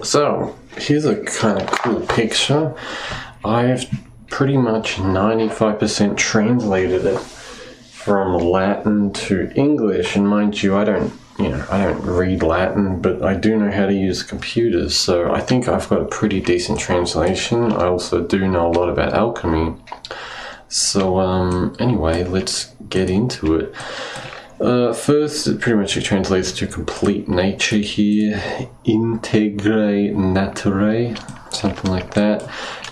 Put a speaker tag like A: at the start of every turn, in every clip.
A: So, here's a kind of cool picture. I've pretty much 95% translated it from Latin to English, and mind you, I don't read Latin, but I do know how to use computers, so I think I've got a pretty decent translation. I also do know a lot about alchemy. So, anyway, let's get into it. First, it pretty much translates to complete nature here. Integre naturae, something like that.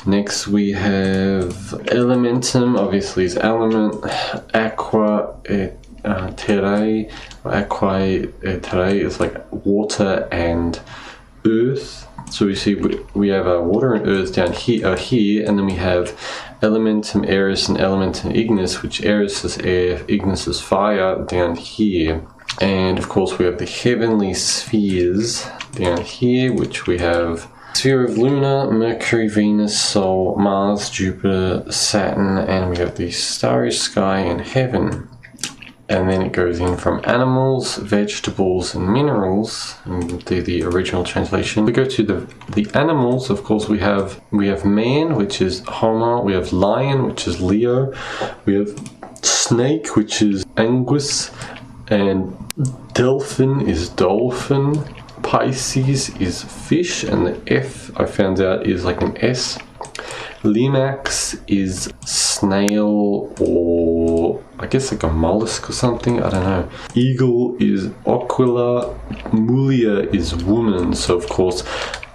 A: Next, we have elementum, obviously is element. Aqua terrae, aquae terrae is like water and earth. So we see we have water and earth down here, and then we have elementum aeris and elementum ignis, which aeris is air, ignis is fire, down here. And of course we have the heavenly spheres down here, which we have sphere of Luna, Mercury, Venus, Sol, Mars, Jupiter, Saturn, and we have the starry sky and heaven. And then it goes in from animals, vegetables, and minerals, and do the original translation. We go to the animals. Of course, we have man, which is Homo. We have lion, which is Leo. We have snake, which is Angus, and delphin is dolphin. Pisces is fish, and the F I found out is like an S. Limax is snail, or I guess like a mollusk or something, I don't know. Eagle is aquila, mulia is woman. So of course,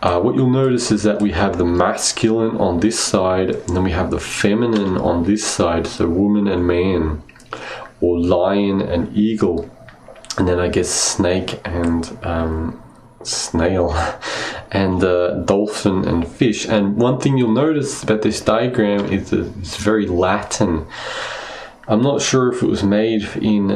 A: what you'll notice is that we have the masculine on this side, and then we have the feminine on this side, so woman and man, or lion and eagle, and then I guess snake and snail, and dolphin and fish. And one thing you'll notice about this diagram is that it's very Latin. I'm not sure if it was made in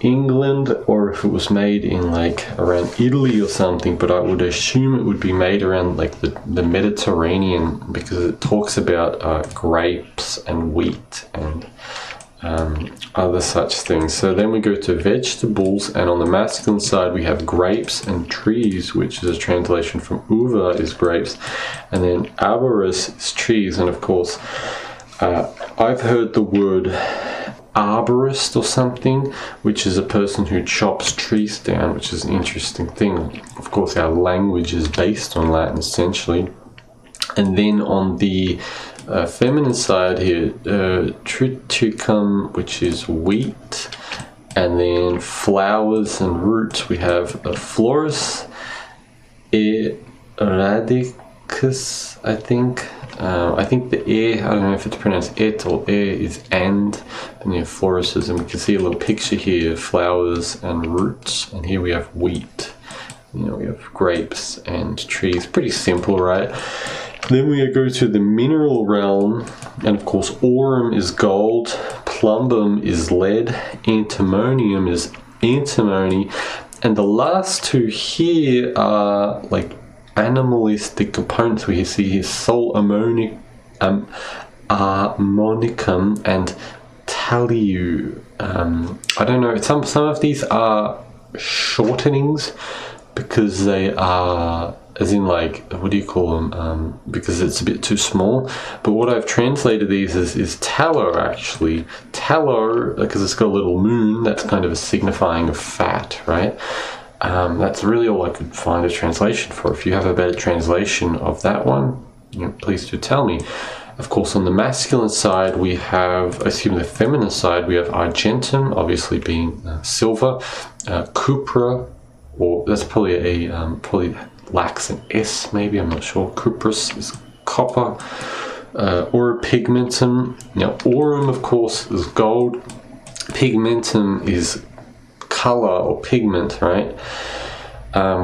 A: England or if it was made in like around Italy or something, but I would assume it would be made around like the Mediterranean, because it talks about grapes and wheat and other such things. So then we go to vegetables, and on the masculine side we have grapes and trees, which is a translation from uva is grapes, and then arborus is trees. And of course I've heard the word arborist or something, which is a person who chops trees down, which is an interesting thing. Of course our language is based on Latin essentially. And then on the feminine side here, triticum, which is wheat, and then flowers and roots, we have florus radicus, I think. I think the I don't know if it's pronounced et or is and you have florus, and we can see a little picture here, flowers and roots, and here we have wheat. We have grapes and trees. Pretty simple, right? Then we go to the mineral realm, and of course aurum is gold, plumbum is lead, antimonium is antimony, and the last two here are like animalistic components. We see here sol harmonicum and taliu. I don't know, some of these are shortenings because they are, as in like, what do you call them? Because it's a bit too small. But what I've translated these is tallow, actually. Tallow, because it's got a little moon, that's kind of a signifying of fat, right? That's really all I could find a translation for. If you have a better translation of that one, please do tell me. Of course, on the masculine side, we have, the feminine side, we have argentum, obviously being silver, cupra, or that's probably probably lacks an S, maybe, I'm not sure. Cuprous is copper. Or pigmentum. Now, aurum, of course, is gold. Pigmentum is color or pigment, right?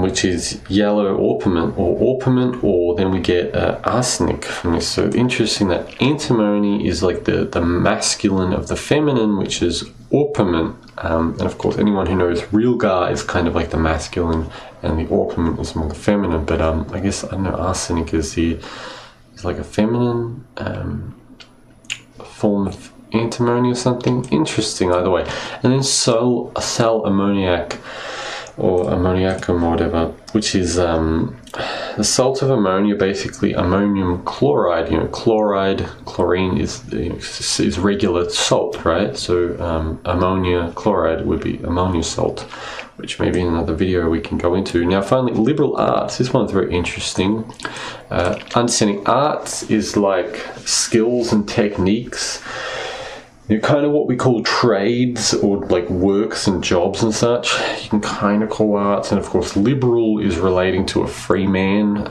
A: Which is yellow orpiment, or then we get arsenic from this. So interesting that antimony is like the masculine of the feminine, which is orpiment. And of course, anyone who knows Rilgar is kind of like the masculine, and the orpiment is more the feminine. But I guess, I don't know, arsenic is like a feminine form of antimony or something. Interesting either way. And then sal ammoniac, or ammoniacum or whatever, which is the salt of ammonia, basically ammonium chloride. Chlorine is regular salt, right? So ammonia chloride would be ammonia salt, which maybe in another video we can go into. Now finally, liberal arts. This one's very interesting. Understanding arts is like skills and techniques. Kind of what we call trades, or like works and jobs and such. You can kind of call arts. And of course, liberal is relating to a free man,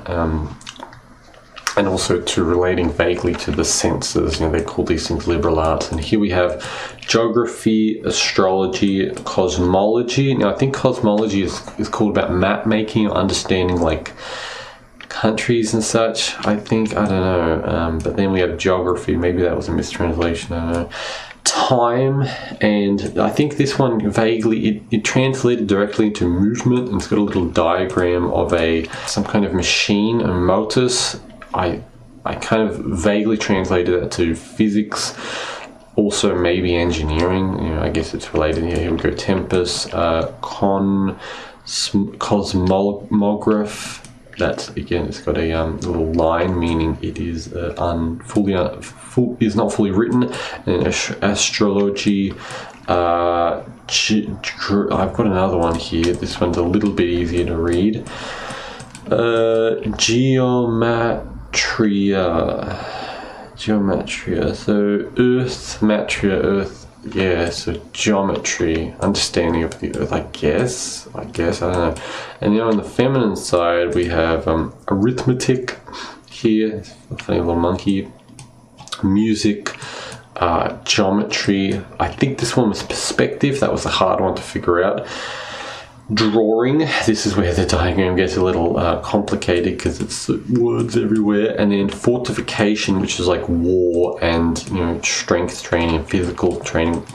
A: and also to relating vaguely to the senses. They call these things liberal arts. And here we have geography, astrology, cosmology. Now I think cosmology is called about map making or understanding like countries and such, I don't know, but then we have geography. Maybe that was a mistranslation, I don't know. Time, and I think this one vaguely, it translated directly into movement, and it's got a little diagram of some kind of machine, a motus. I kind of vaguely translated that to physics, also maybe engineering. I guess it's related here. Here we go. Tempest, cosmograph. That again, it's got a little line meaning it is is not fully written. And astrology. I've got another one here. This one's a little bit easier to read. Geomatria. So earth, earth. Yeah, so geometry, understanding of the earth, I guess, I don't know. And on the feminine side, we have arithmetic here, a funny little monkey, music, geometry. I think this one was perspective. That was a hard one to figure out. Drawing. This is where the diagram gets a little complicated because it's words everywhere. And then fortification, which is like war and strength training, physical training.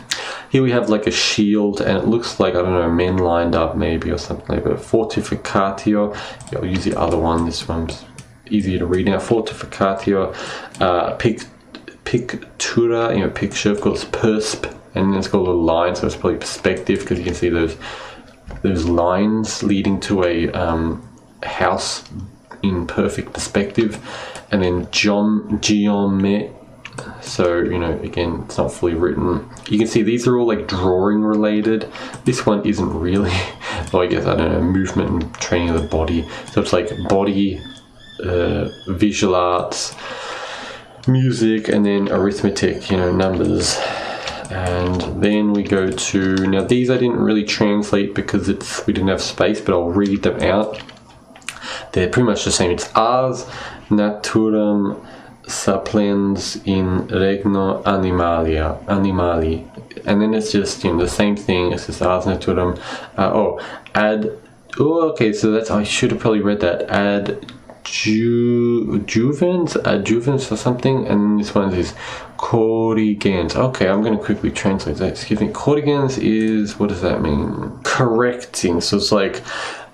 A: Here we have like a shield, and it looks like, I don't know, men lined up maybe or something like that. Fortificatio. I'll use the other one. This one's easier to read now. Fortificatio. Pictura. Picture. Of course, persp, and then it's got a little line, so it's probably perspective because you can see those lines leading to a house in perfect perspective. And then geomet. So again, it's not fully written. You can see these are all like drawing related. This one isn't really. Well, I guess, I don't know, movement and training of the body. So it's like body, visual arts, music, and then arithmetic, numbers. And then we go to, now these I didn't really translate because we didn't have space, but I'll read them out. They're pretty much the same. It's ars naturam sapiens in regno animali. And then it's just, the same thing. It's just ars naturam. Okay, so that's, I should have probably read that. Adjuvans or something, and this one is corrigens. Okay, I'm going to quickly translate that. Excuse me. Corrigens is, what does that mean? Correcting. So it's like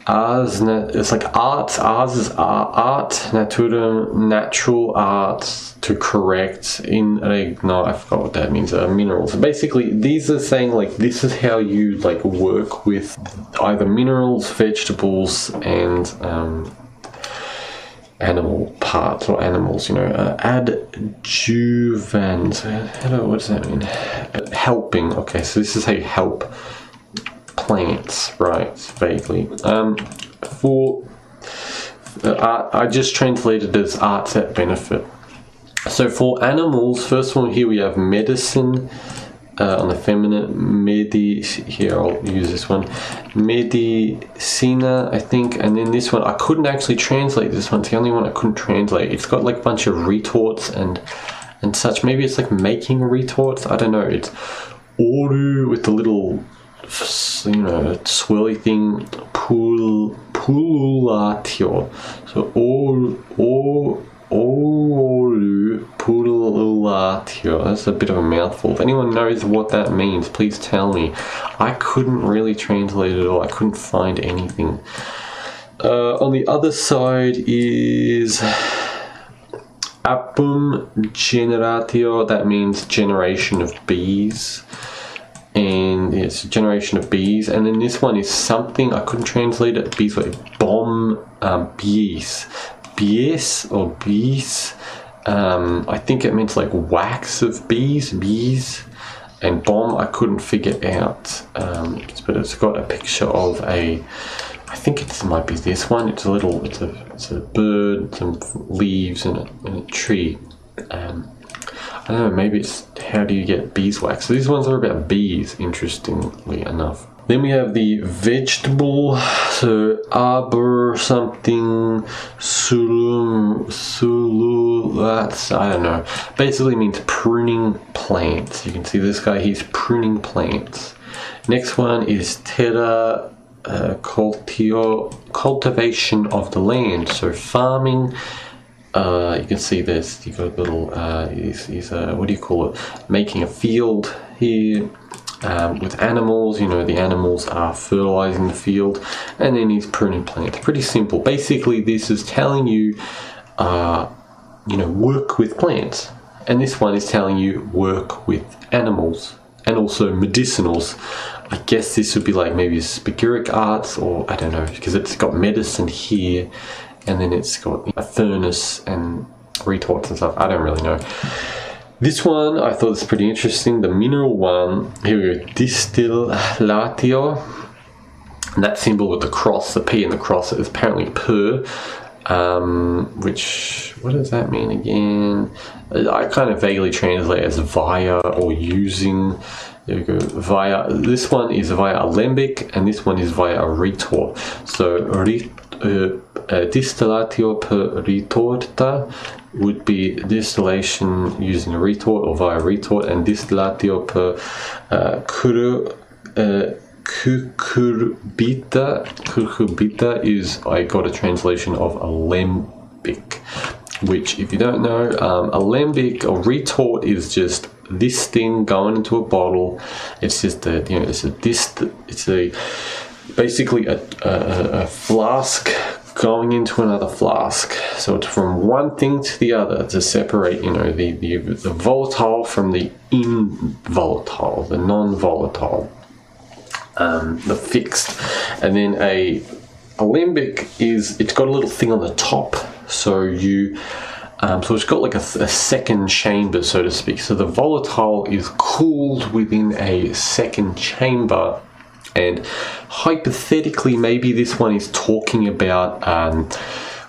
A: it's like arts. Ars is art, naturum, natural arts, to correct. In regno, I forgot what that means. Minerals. So basically, these are saying like this is how you like work with either minerals, vegetables, and animal parts or animals, adjuvans. Hello, what does that mean? Helping. Okay, so this is how you help plants, right? Vaguely. I just translated as arts that benefit. So for animals, first one here we have medicine. On the feminine, here I'll use this one, medicina, I think. And then this one, I couldn't actually translate this one. It's the only one I couldn't translate. It's got like a bunch of retorts and such. Maybe it's like making retorts, I don't know. It's oru with the little swirly thing, pululatio. So oru pululatio. That's a bit of a mouthful. If anyone knows what that means, please tell me. I couldn't really translate it all. I couldn't find anything. On the other side is apum generatio. That means generation of bees. and it's a generation of bees. And then this one is something, I couldn't translate it. Bees like bomb, bees or bees. I think it means like wax of bees. And bomb, I couldn't figure out, but it's got a picture of I think it might be this one. It's a bird, some leaves, and a tree. I don't know, maybe it's how do you get beeswax. So these ones are about bees, interestingly enough. Then we have the vegetable, so arbor something, that's, I don't know. Basically means pruning plants. You can see this guy, he's pruning plants. Next one is terra cultivation of the land, so farming. You can see this, you've got a little, he's what do you call it, making a field here. With animals, the animals are fertilizing the field, and then he's pruning plants. Pretty simple. Basically, this is telling you, work with plants. And this one is telling you work with animals and also medicinals. I guess this would be like maybe spagyric arts, or I don't know, because it's got medicine here, and then it's got a furnace and retorts and stuff. I don't really know. This one I thought was pretty interesting. The mineral one, here we go, distillatio. And that symbol with the cross, the P and the cross, is apparently per, which, what does that mean again? I kind of vaguely translate as via or using. There we go, via. This one is via alembic, and this one is via a retort. So, distillatio per retorta would be distillation using a retort or via retort, and distillatio per cucurbita is, I got a translation of alembic, which, if you don't know, alembic or retort is just this thing going into a bottle. It's just basically a flask going into another flask. So it's from one thing to the other to separate, the volatile from the involatile, the non-volatile, the fixed. And then a alembic it's got a little thing on the top. So so it's got like a second chamber, so to speak. So the volatile is cooled within a second chamber. And hypothetically, maybe this one is talking about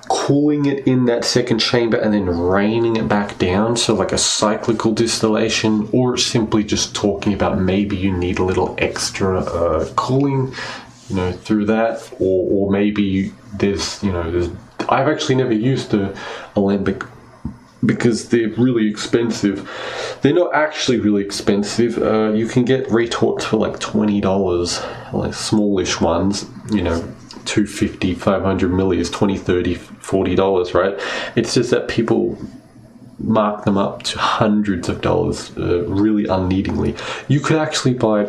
A: cooling it in that second chamber and then raining it back down, so like a cyclical distillation, or simply just talking about maybe you need a little extra cooling, through that, or maybe there's I've actually never used the alembic because they're really expensive. They're not actually really expensive. You can get retorts for like $20, like smallish ones, 250, 500 milli is $20, $30, $40, right? It's just that people mark them up to hundreds of dollars really unneedingly. You could actually buy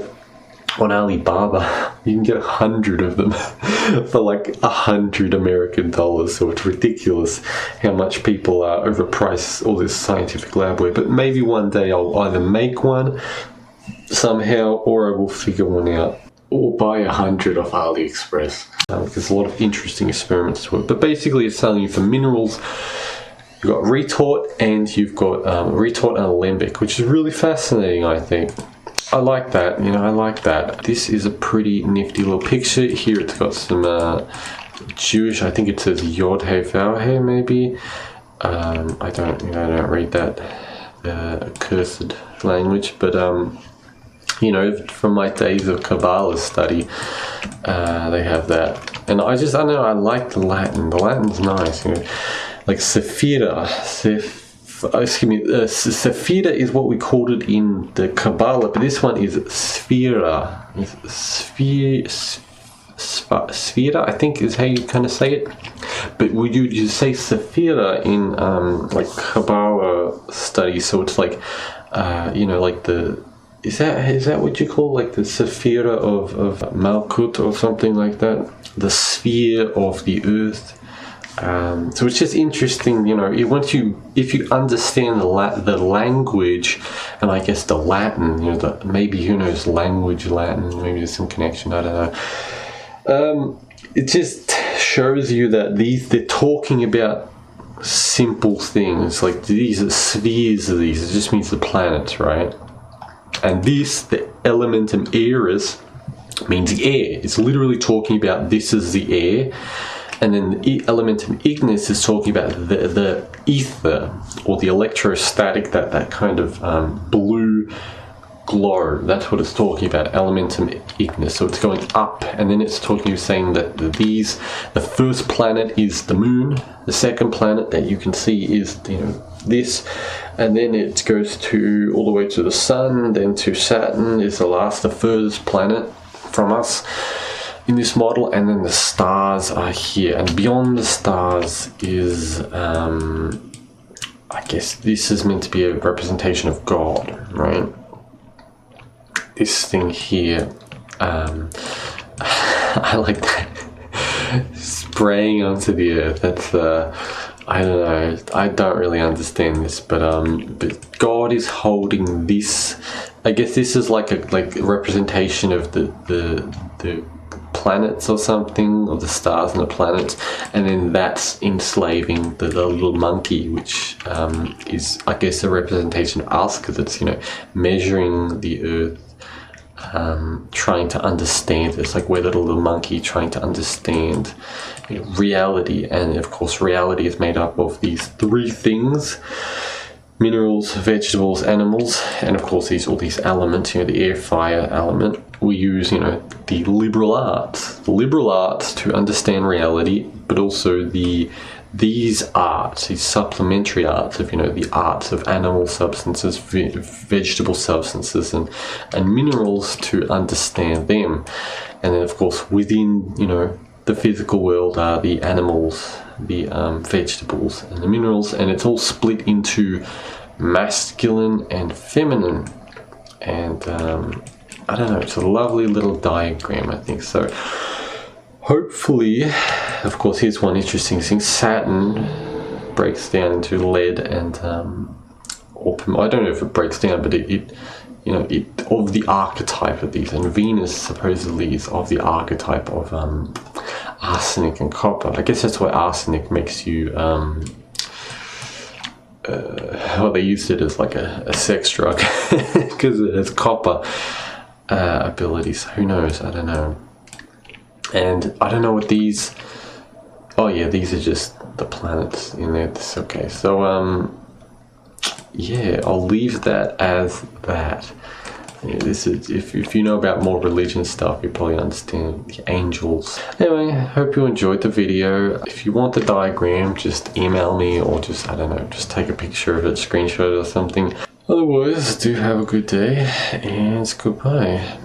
A: on Alibaba, you can get 100 of them for like $100 American. So it's ridiculous how much people overprice all this scientific labware. But maybe one day I'll either make one somehow, or I will figure one out, or buy 100 off AliExpress. There's a lot of interesting experiments to it. But basically it's telling you for minerals, you've got retort, and you've got retort and alembic, which is really fascinating, I think. I like that, I like that. This is a pretty nifty little picture. Here it's got some Jewish, I think it says Yod He Vav He, maybe. I don't read that cursed language, but from my days of Kabbalah study, they have that. And I don't know, I like the Latin. The Latin's nice, like Sephira. Sephira is what we called it in the Kabbalah, but this one is Sphira. Sphira, I think, is how you kind of say it. But would you say Sephira in like Kabbalah study? So it's like, like the. Is that what you call like the Sephira of Malkut or something like that? The sphere of the earth. So it's just interesting, you know, if you understand the language, and I guess the Latin, you know, maybe, who knows, language Latin, maybe there's some connection, I don't know. It just shows you that they're talking about simple things, like these are spheres of these, it just means the planets, right? And this, the elementum aeris, means air. It's literally talking about this is the air. And then the elementum ignis is talking about the ether, or the electrostatic, that kind of blue glow. That's what it's talking about, elementum ignis. So it's going up, and then it's saying that the first planet is the moon, the second planet that you can see is, you know, this, and then it goes to all the way to the sun, then to Saturn is the furthest planet from us in this model, and then the stars are here, and beyond the stars is I guess this is meant to be a representation of God, right? This thing here, I like that spraying onto the earth. That's I don't know, I don't really understand this, but God is holding this. I guess this is like a representation of the planets or something, or the stars and the planets, and then that's enslaving the little monkey, which is, I guess, a representation of us, because it's, you know, measuring the earth, trying to understand. It's like we're the little monkey trying to understand, you know, reality. And of course reality is made up of these three things: minerals, vegetables, animals, and of course all these elements, you know, the air, fire element. We use, you know, the liberal arts to understand reality, but also these arts, these supplementary arts of, you know, the arts of animal substances, vegetable substances, and minerals, to understand them. And then of course within, you know, the physical world are the animals, the vegetables, and the minerals, and it's all split into masculine and feminine. And I don't know, it's a lovely little diagram, I think. So hopefully, of course, here's one interesting thing: Saturn breaks down into lead and or I don't know if it breaks down, but it you know, it of the archetype of these, and Venus supposedly is of the archetype of arsenic and copper. I guess that's why arsenic makes you well, they used it as like a sex drug because it has copper abilities. Who knows? I don't know. And I don't know what these. Oh yeah, these are just the planets in there. It's okay. So yeah, I'll leave that as that. Yeah, this is, if you know about more religion stuff, you probably understand the angels. Anyway, hope you enjoyed the video. If you want the diagram, just email me, or just, I don't know, just take a picture of it, screenshot it or something. Otherwise, do have a good day, and goodbye.